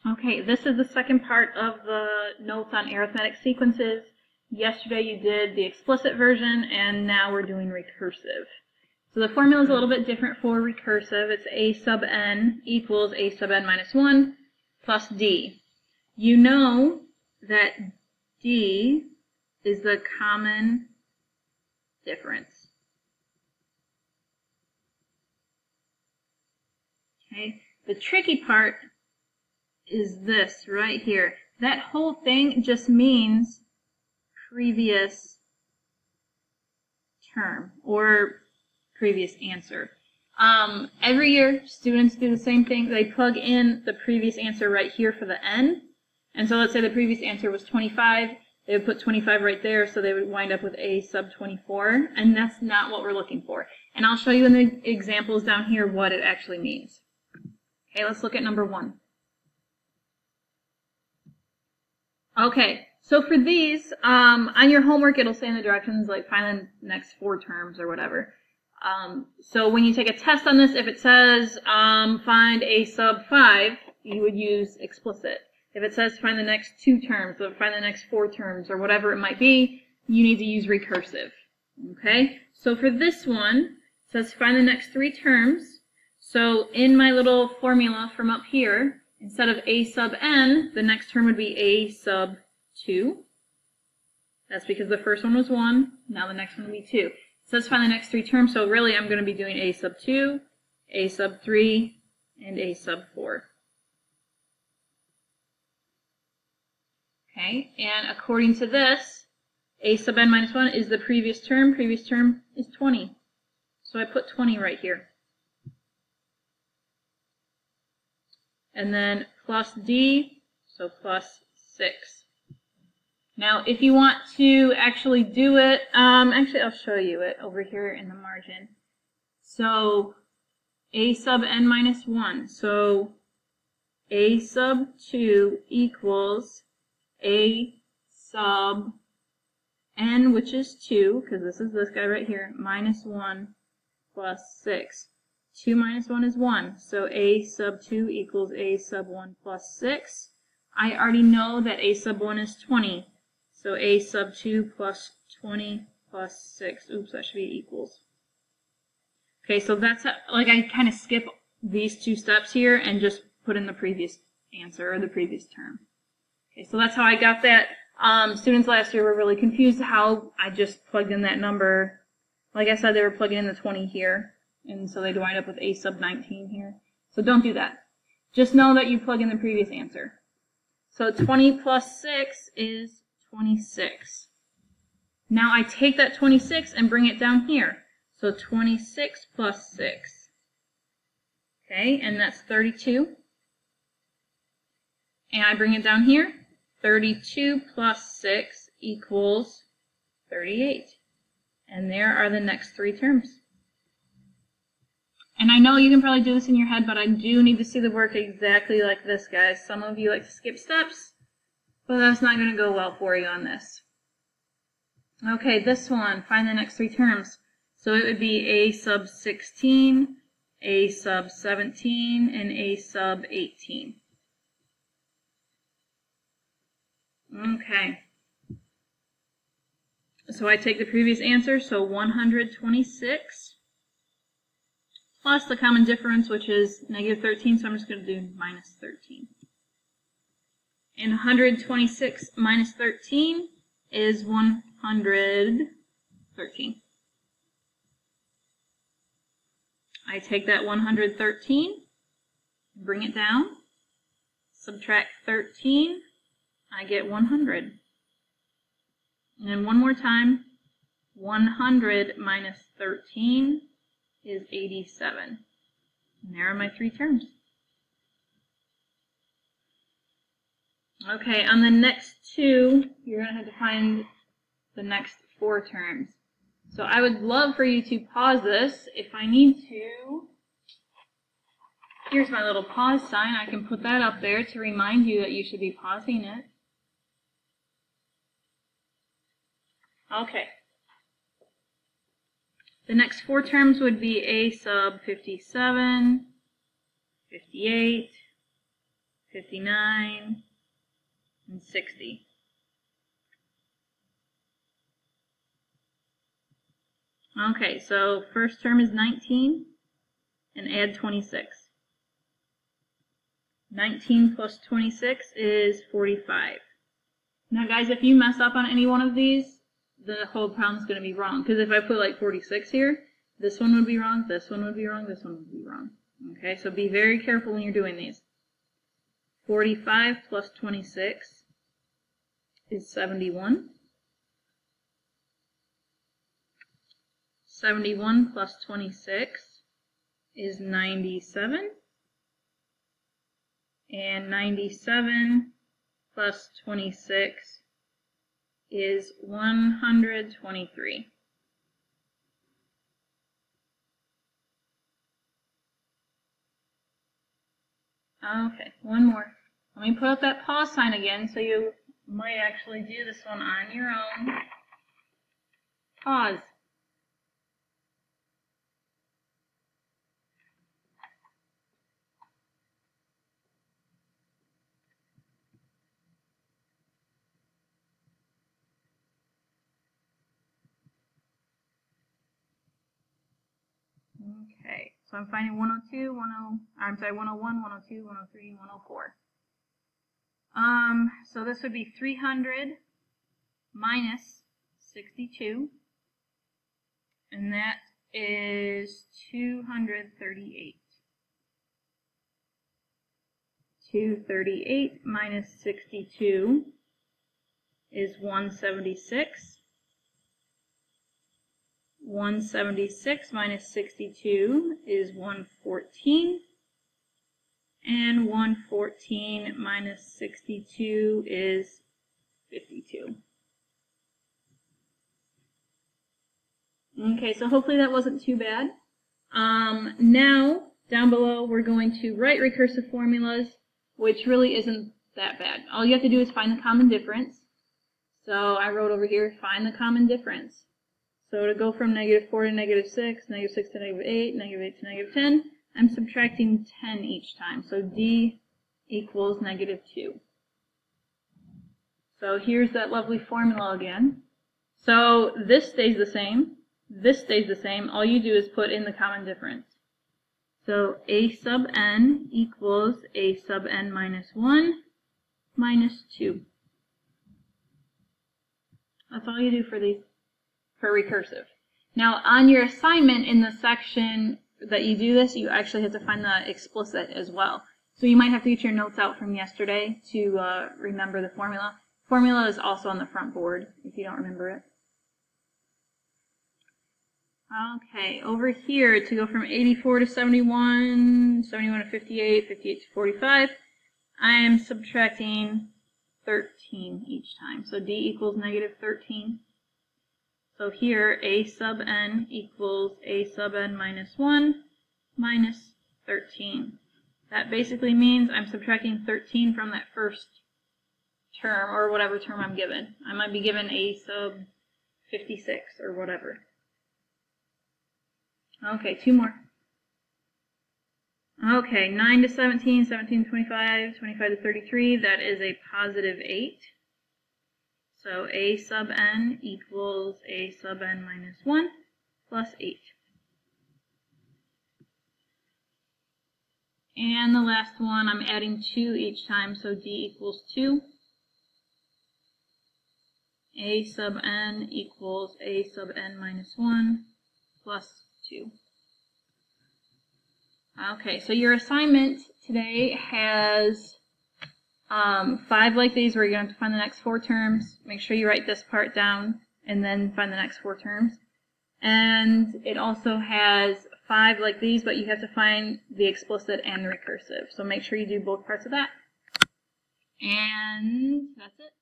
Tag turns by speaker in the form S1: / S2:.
S1: Okay, this is the second part of the notes on arithmetic sequences. Yesterday you did the explicit version, and now we're doing recursive. So the formula is a little bit different for recursive. It's a sub n equals a sub n minus 1 plus d. You know that d is the common difference. Okay, the tricky part is this right here. That whole thing just means previous term or previous answer. Every year students do the same thing. They plug in the previous answer right here for the n. And so let's say the previous answer was 25. They would put 25 right there, so they would wind up with a sub 24. And that's not what we're looking for. And I'll show you in the examples down here what it actually means. Okay, let's look at number 1. Okay, so for these, on your homework it'll say in the directions like find the next 4 terms or whatever. So when you take a test on this, if it says find a sub 5, you would use explicit. If it says find the next 2 terms, or find the next 4 terms, or whatever it might be, you need to use recursive. Okay, so for this one, it says find the next 3 terms. So in my little formula from up here, instead of a sub n, the next term would be a sub 2. That's because the first one was 1, now the next one will be 2. It says find the next 3 terms, so really I'm going to be doing a sub 2, a sub 3, and a sub 4. Okay, and according to this, a sub n minus 1 is the previous term is 20. So I put 20 right here. And then plus d, so plus 6. Now, if you want to actually do it, actually I'll show you it over here in the margin. So, a sub n minus 1. So, a sub 2 equals a sub n, which is 2, because this is this guy right here, minus 1 plus 6. 2 minus 1 is 1, so a sub 2 equals a sub 1 plus 6. I already know that a sub 1 is 20, so a sub 2 plus 20 plus 6. Oops, that should be equals. Okay, so that's how, like I kind of skip these 2 steps here and just put in the previous answer or the previous term. Okay, so that's how I got that. Students last year were really confused how I just plugged in that number. Like I said, they were plugging in the 20 here. And so they'd wind up with a sub 19 here. So don't do that. Just know that you plug in the previous answer. So 20 plus 6 is 26. Now I take that 26 and bring it down here. So 26 plus 6. Okay, and that's 32. And I bring it down here. 32 plus 6 equals 38. And there are the next 3 terms. And I know you can probably do this in your head, but I do need to see the work exactly like this, guys. Some of you like to skip steps, but that's not going to go well for you on this. Okay, this one, find the next 3 terms. So it would be a sub 16, a sub 17, and a sub 18. Okay. So I take the previous answer, so 126. Plus the common difference, which is negative 13, so I'm just going to do minus 13. And 126 minus 13 is 113. I take that 113, bring it down, subtract 13, I get 100. And then one more time, 100 minus 13 is 87. And there are my 3 terms. Okay, on the next 2, you're going to have to find the next 4 terms. So I would love for you to pause this. If I need to, here's my little pause sign. I can put that up there to remind you that you should be pausing it. Okay. The next 4 terms would be a sub 57, 58, 59, and 60. Okay, so first term is 19, and add 26. 19 plus 26 is 45. Now guys, if you mess up on any one of these, the whole problem is going to be wrong. Because if I put like 46 here, this one would be wrong, this one would be wrong, this one would be wrong. Okay, so be very careful when you're doing these. 45 plus 26 is 71. 71 plus 26 is 97. And 97 plus 26 is 123. Okay, one more. Let me put up that pause sign again so you might actually do this one on your own. Pause. Okay, so I'm finding 101, 102, 103, 104. So this would be 300 minus 62, and that is 238. 238 minus 62 is 176. 176 minus 62 is 114. And 114 minus 62 is 52. Okay, so hopefully that wasn't too bad. Now, down below, we're going to write recursive formulas, which really isn't that bad. All you have to do is find the common difference. So I wrote over here, find the common difference. So to go from -4 to -6, -6 to -8, -8 to -10, I'm subtracting 10 each time. So D equals -2. So here's that lovely formula again. So this stays the same. This stays the same. All you do is put in the common difference. So A sub n equals A sub n minus 1 minus 2. That's all you do for these, for recursive. Now on your assignment in the section that you do this, you actually have to find the explicit as well. So you might have to get your notes out from yesterday to remember the formula. Formula is also on the front board if you don't remember it. Okay, over here to go from 84 to 71, 71 to 58, 58 to 45, I am subtracting 13 each time. So D equals -13. So here, A sub n equals A sub n minus 1 minus 13. That basically means I'm subtracting 13 from that first term, or whatever term I'm given. I might be given A sub 56 or whatever. Okay, two more. Okay, 9 to 17, 17 to 25, 25 to 33, that is a positive 8. So A sub n equals A sub n minus 1 plus 8. And the last one, I'm adding 2 each time, so D equals 2. A sub n equals A sub n minus 1 plus 2. Okay, so your assignment today has 5 like these where you're going to have to find the next 4 terms. Make sure you write this part down and then find the next 4 terms. And it also has 5 like these, but you have to find the explicit and the recursive. So make sure you do both parts of that. And that's it.